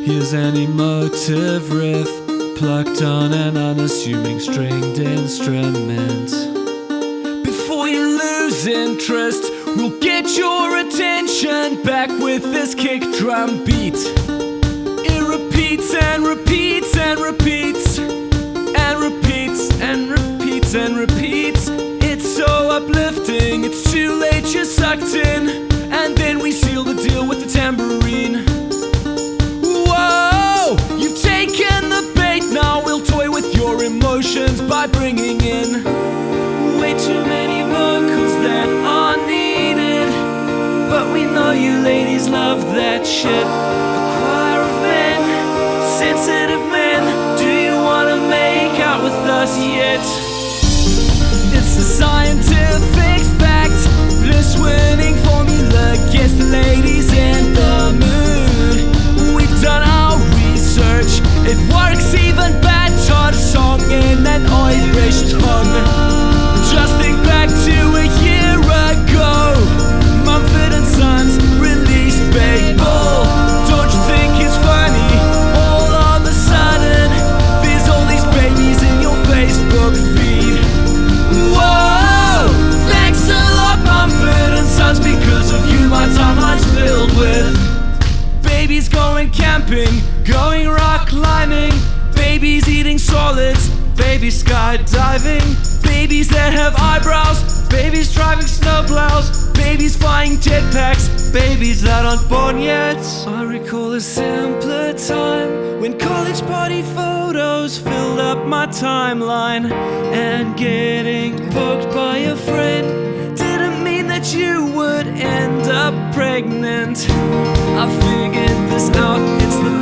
Here's an emotive riff plucked on an unassuming stringed instrument. Before you lose interest, we'll get your attention back with this kick drum beat. It repeats and repeats and repeats and repeats and repeats and repeats. It's so uplifting, it's too late, you're sucked in. And then we seal the deal with the tambourine. Whoa, you've taken the bait, now we'll toy with your emotions by bringing in way too many vocals that are needed. But we know you ladies love that shit. A choir of men, sensitive men, do you wanna make out with us yet? It's a scientific fact, bliss-winning formula gets the ladies in the mood. We've done our research, it works even better, song in an Irish tongue. Just think back to a year ago, Mumford Sons released Big Bull. Don't you think it's funny? All of a sudden, there's all these babies in your Facebook feed. Whoa! Thanks a lot, Mumford Sons. Because of you, my timeline's filled with babies going camping, going rock climbing, babies eating solids, babies skydiving, babies that have eyebrows, babies driving snowplows, babies flying jetpacks, babies that aren't born yet. I recall a simpler time when college party photos filled up my timeline, and getting poked by a friend didn't mean that you would end up pregnant. I figured this out, it's the